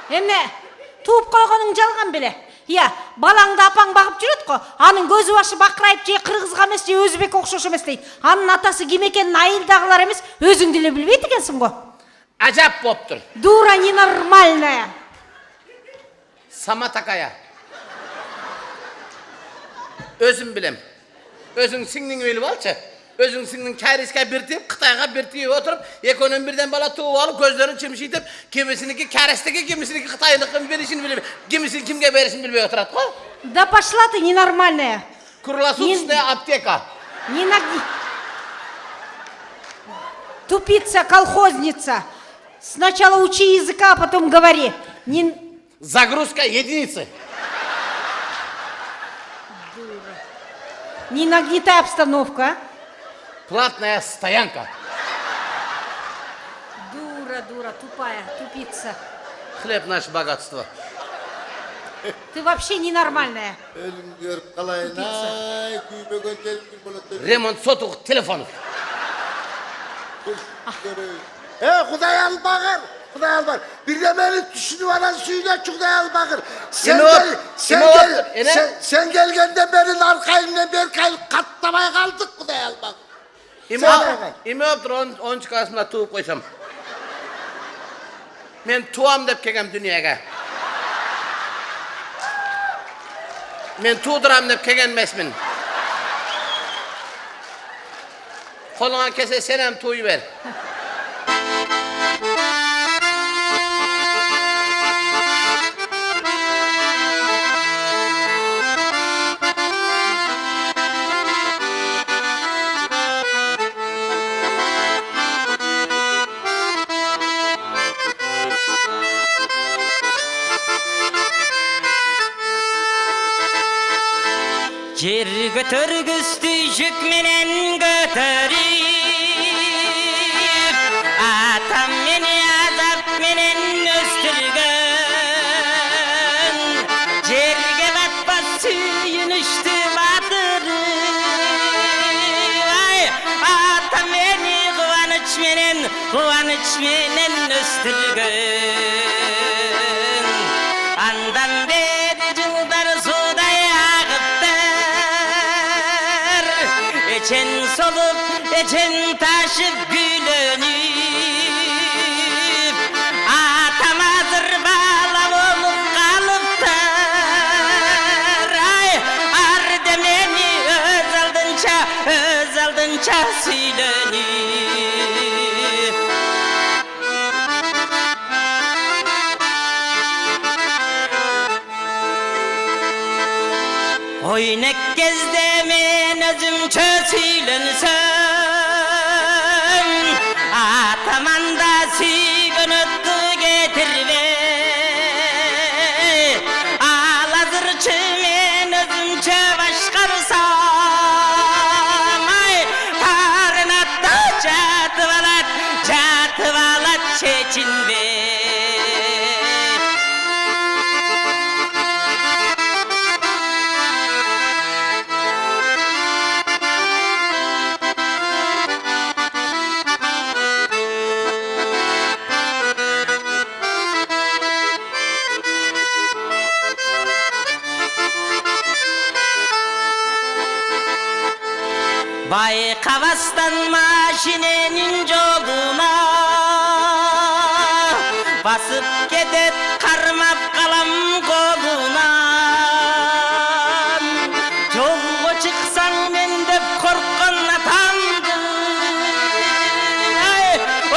Эмне, туып койгонуң жалган беле. Я, балаңды апаң багып жүрөт го. Анын көзү башы бакырайып же кыргызга эмес, же өзбек окшош эмес дейт. Анын атасы ким экенин айылдагылар эмес, өзүң деле билбейт экенсиң го. Ажап болуптур. Дура ненормальная. Сама такая. Өзүм билем. Өзүң сиңнин билип алчы. Өзүң сиңнин Кайриске бир тип, Кытайга бир тип отуруп, экөөнүн бирден бала тууп алып, көздөрүн чимшитип, кимисиники Кайрistики, кимисиники Кытайдыкын беришин билбей, кимисин кимге беришин билбей отурат го. Да пошла ты ненормальная. Круглосуточная аптека. Тупица, колхозница. Сначала учи языка, а потом говори. Загрузка единицы. Дура. Не нагнетай обстановку, а? Платная стоянка. Дура, дура, тупая, тупица. Хлеб наше богатство. Ты вообще ненормальная. Ремонт сотовых телефонов. Құдай албағыр, Құдай албағыр. Бірде мені түсініп алан сүйдетші Құдай албағыр. Сен келгенде менің арқайымнен беркайып қаттамай қалдық Құдай албағыр. İme öptür 10 çıkarsımda tuğup koysam. Men tuğam dep kegem dünyaya. Men tuğduram dep kegen mesmin. Koluna kese senem tuğu ver. Жер көтөргүстү жүк менен көтөрүп, атам мени азап менен өстүргөн, жерге батпас сүйүнүштү батырып, атам мени кубаныч менен өстүргөн, андан бери жылдар судай Eçen solup, eçen taşıp gülönüp, atam hazır bala olup kalıptır. Ay, ardı meni öz aldınça söylönüp. Oynak gezde men özümçe söylensem, atamanda sügünüttü getirve. Al hazırçı men özümçe başkarsam, ay karınatta çatıvalat çeçinve. Bayqabastan maşinenin joluna basıp kedet karmap kalam kolundan. Jolga çıksan men dep korkkan atamdım,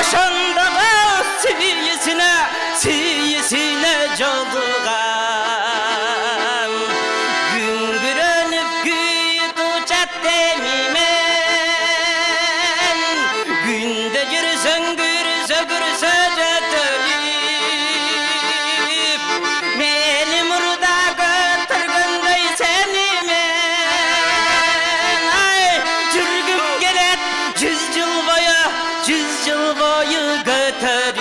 oşondaga süyüsüne joldugan. Güngürönüp güyüt uçat demime, yüz yıl boyu götürüp.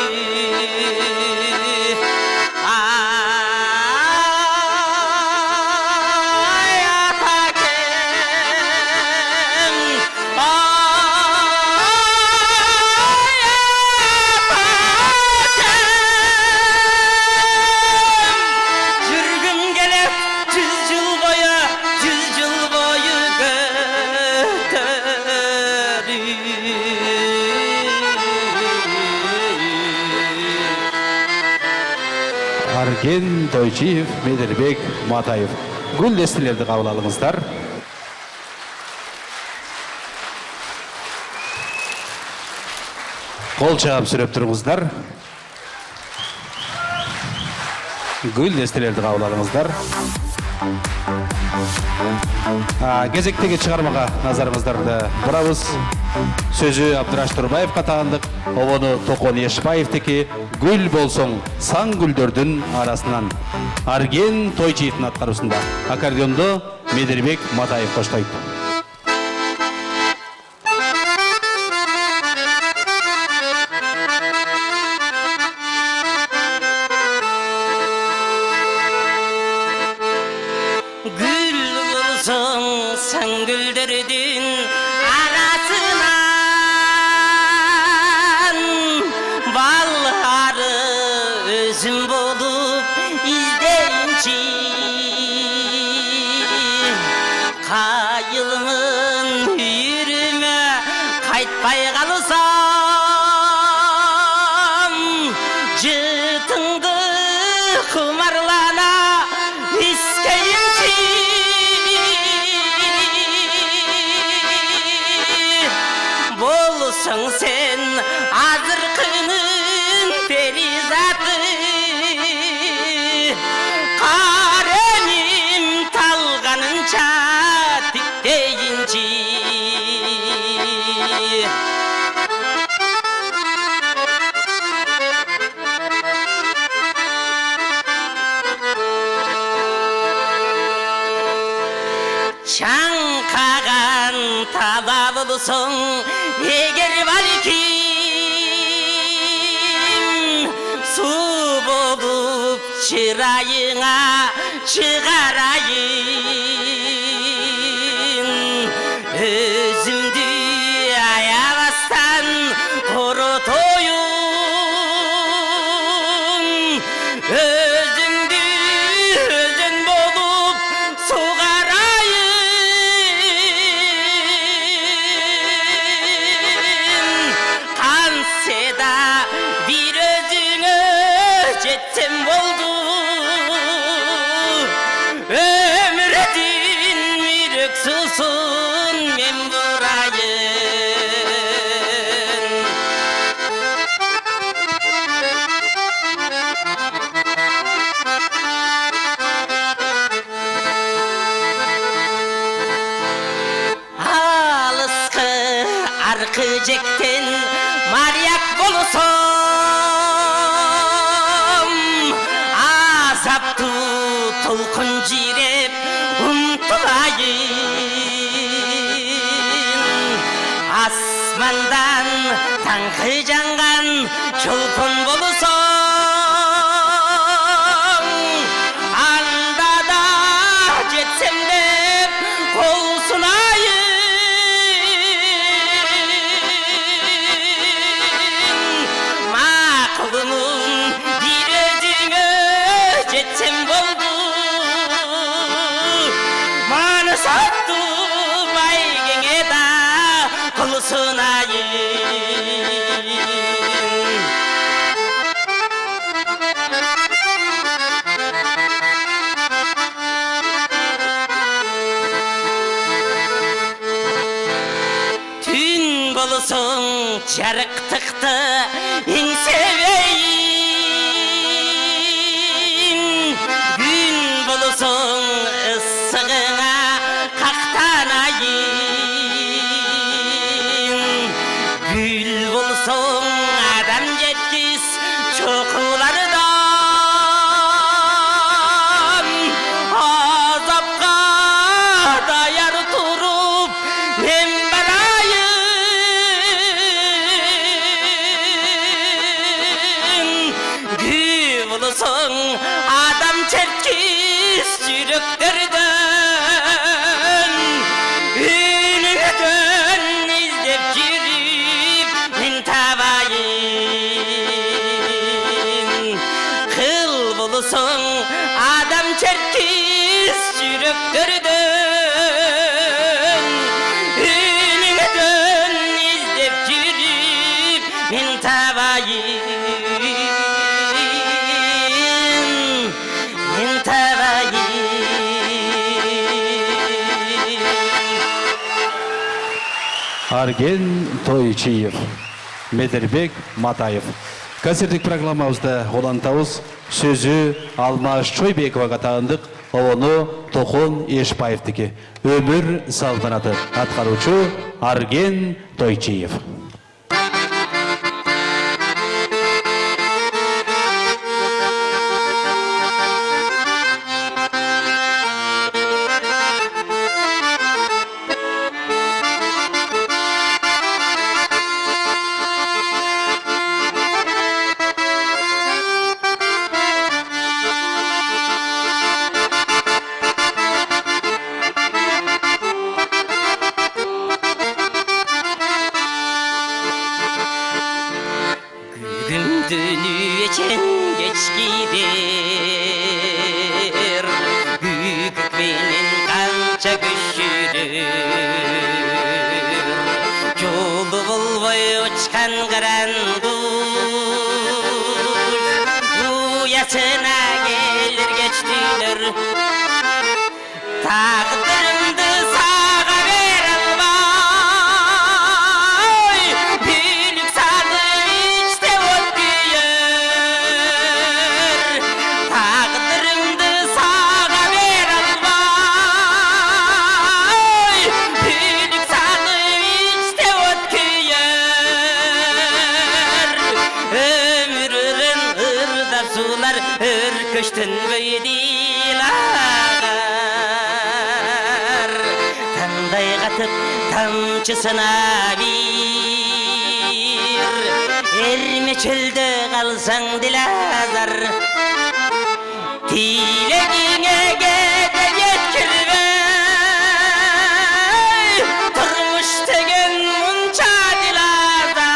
Арген Тойчиев, Медербек Матаев. Гүл дестелерді қабыл алыңыздар. Қол чағып сүреп тұрыңыздар. Гүл дестелерді қабыл алыңыздар. Кезектегі шығармаға назарыңыздарды бұрабыз. Сөзі Абдыраш Турбаевқа тағандық, обону Тоқон Ешбаевтеки гүл болсоң сан гүлдөрдүн арасынан. Арген Тойчиевтің атқарусында. Аккордеонду Медербек Матаев коштойт. Sen azırkının perizatı Karenim talganınca tikteyinci Çankağan talabılısın Eğer var kim su bolup çırayına çıkarayım Özümdü ayağıstan kurutoyum Özümdü özün bolup Seda bir özüne cetsem oldu Ömredin mürük susun men burayın Alıskı arkı cekten Maryak bolusam Azaptı tolkun jirep umtulayın Asmandan tankı jangan çolkun bolusam Anda da jetsem dep kol sunayın Kolumun bir özüne jetsem boldu Manı sattı baygenge da kolu sunayın Tün bolusun çarıktıktı İnseveyim Gün bolusun ıssığına kaktanayım Gül bolusun adam jetkiz çokulardan Azapka dayar turup men Son adam çerkiz çürüklerden Ünüden izlep yürüp men tavayın Kıl bulusun adam çerkiz çürüklerden Ünüden izlep yürüp men tavayın Арген Тойчиев, Медербек Матаев. Концерттік программабызда олантауыз сөзі Алмаш Чойбековаға тағындық, оны Тохон Ешпаевдікі. Өмір салтанаты атқарушы Арген Тойчиев. Ermeçildi kalsan dilazar Dilegine gede yetkirvey Turmuş tegen munça dilazar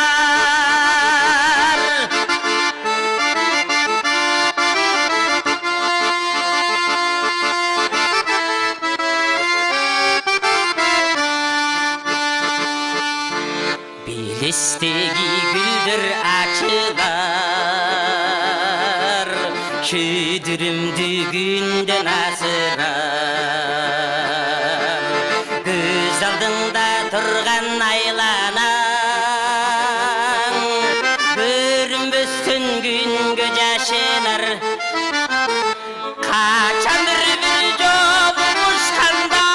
Bilistegi güldür açılar Şüdürümdü günden asırar Göz aldında turgan aylanan Görünbüstün gün göcaşınar Kaçandır bir yol buluşkanda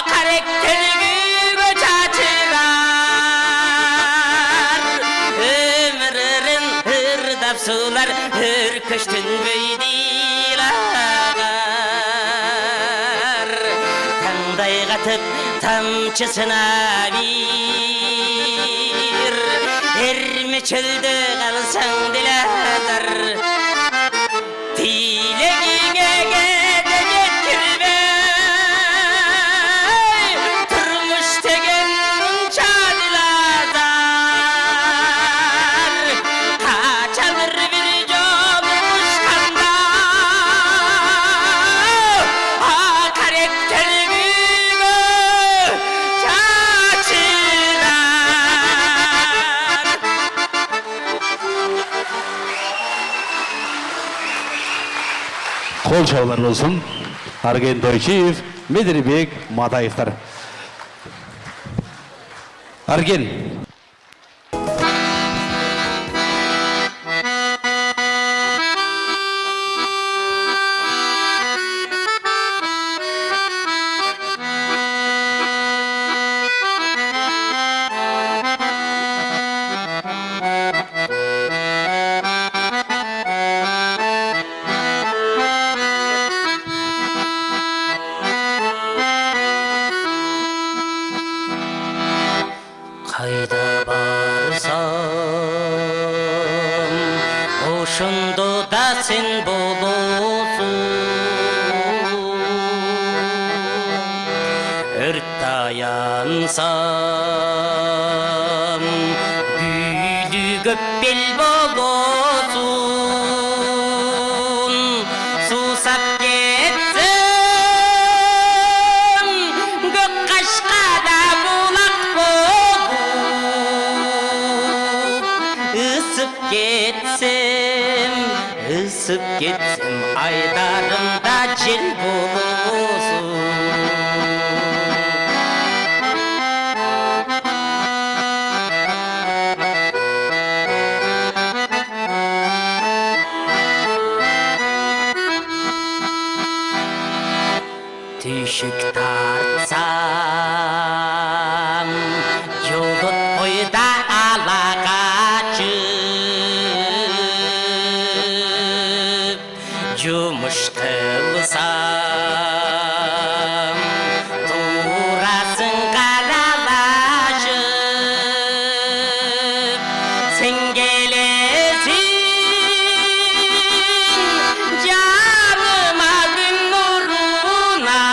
Karakterli sular hürküştün beydiler Tangday katıp tamçısına bir Ermeçildi kalsan dilazar Dilegine gede yetkirvey Turmuş tegen munça dilazar Kaçanır bir yol buluşkanda Karakterli göçaçırar Kol çağlar olsun. Argen Tойчиев, Медербек Матаевтар. Арген. Kayda barsam Oşundu da sen bolusun Ört dayansam Büyülü göppel bolusun Susap getsem Gök kaşkada bulak bolup Isıp getsem aydarımda cel bolusun Күшік тартсам, жолыт бойда алаға жүп, жұмыш қылсам, турасын қаралашып, сен келесің жаныма күн нұрына,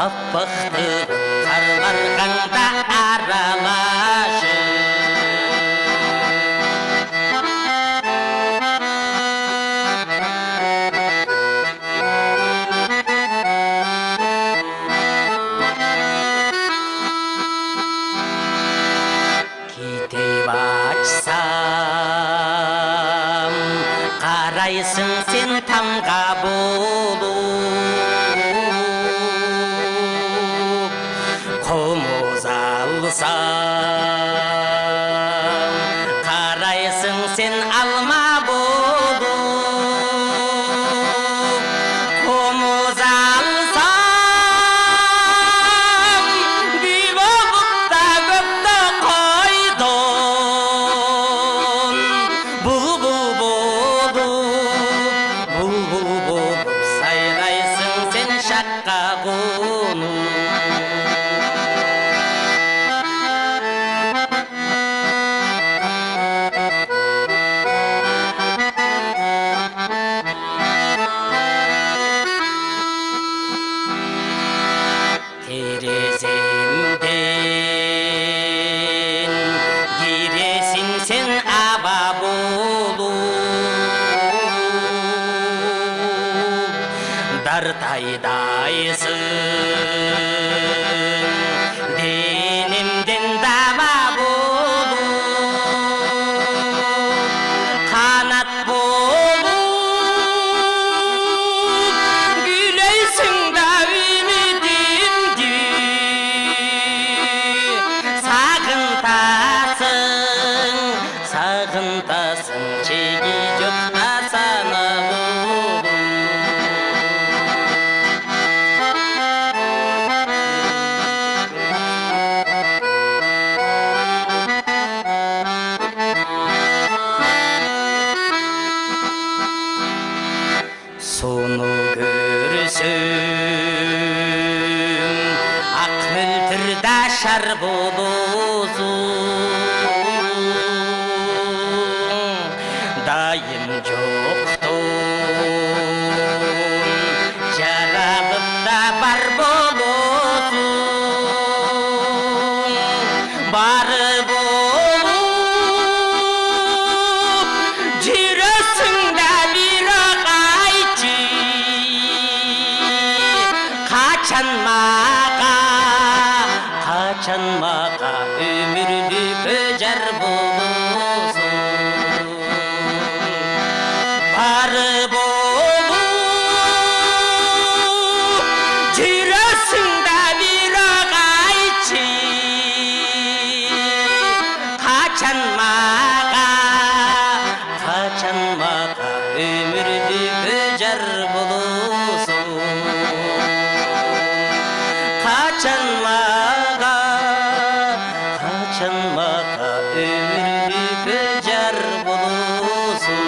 аппақты қарларғанда аралашып. Кетіп açsам, қарайсың сен тамға болып, қомыз алсам, қарайсың сен алма болып, қомыз алсам, күй болып та көпті қойдың, бұлбұл болып сайрайсың сен шаққа қонып. Тереземден киресің сен аба болып, дартайдайсың денемден даба болып, қанат болып күлейсің да үмітімді, сағынтасың шеге жоқ асана болып. Соны көрсем, ақ мөлтірда шар болусың, дайым жоқтың, жаралып да бар болусың, бары болып, жүресің да бірақ айтшы, қачан маға өмірлігі жар болусың, бары болып, жүресің да бірақ айтшы, қачан маға өмірлігі жар болусың, қачан маға өмірлігі жар болусың.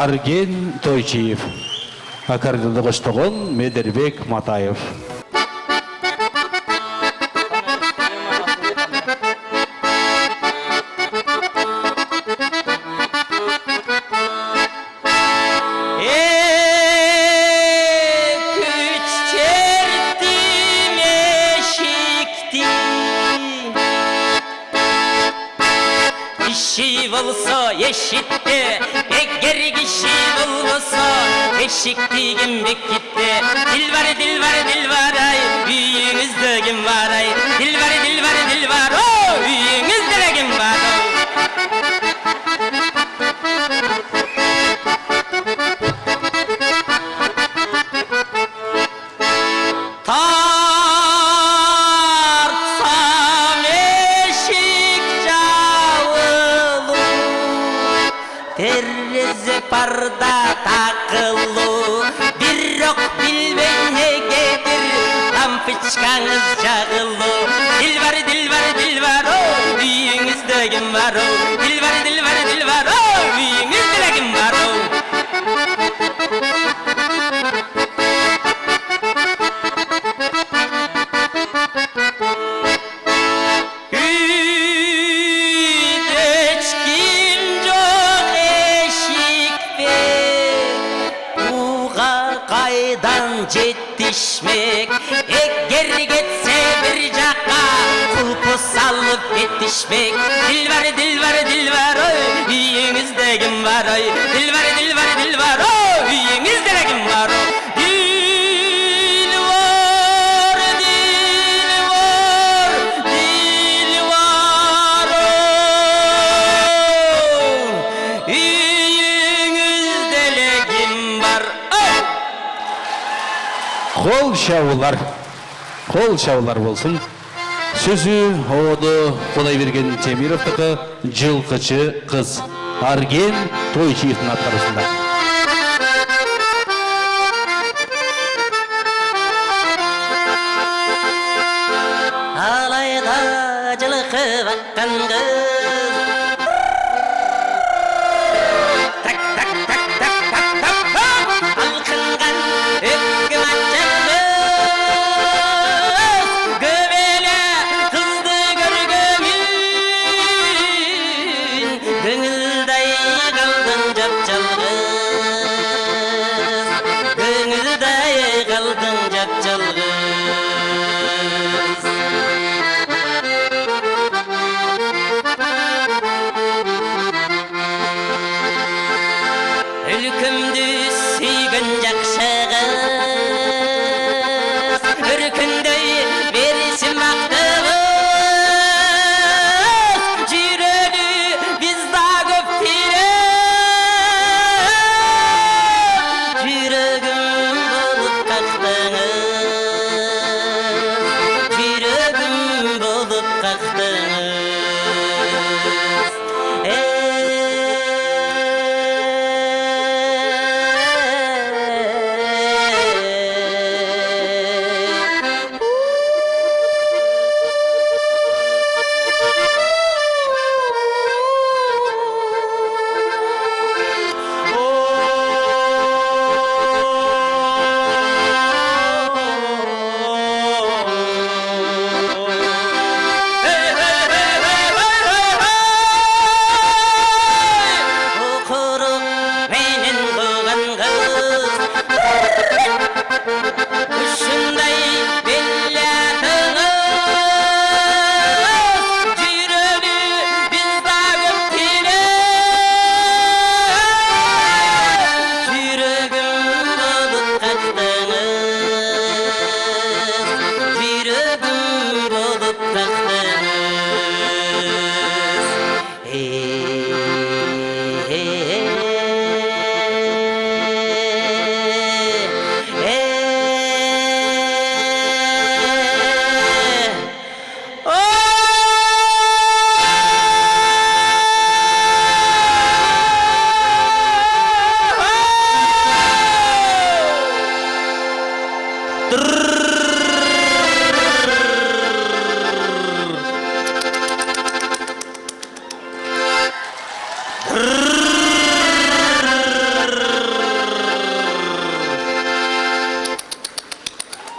Арген Тойчиев, аккордеонды қоштығын Медербек Матаев. Kişi bulsa eşitti, eğer kişi bulsa eşikti kim beklitti. Dilbar ay, büyüğünüzde kim var ay. Dilbar o, büyüğünüzde kim var o. терезе парда такылуу, бирок билбей негедир лампочкаңыз жагылуу. Дилбар, дилбар, дилбар, үйүңүздө ким бар? Дилбар, дилбар, дилбар, үйүңүздө ким бар? Жетişmek, eğer getse bir jaka, kulpu salıp yetişmek. Dilber, dilber, dilber, oy, üyünüzde kim var oy? Dilber, dilber, dilber, oy, üyünüzde kim var oy? Dil var, dil var, dil var oy, üyünüzde kim var oy? Қол шаулар болсын. Сөзі оды Құдайберген Темировтікі жылқычы қыз Арген Тойчиевтің атқарысында. Алайда жылқы баққан қыз Ülkümdü suygun jakşı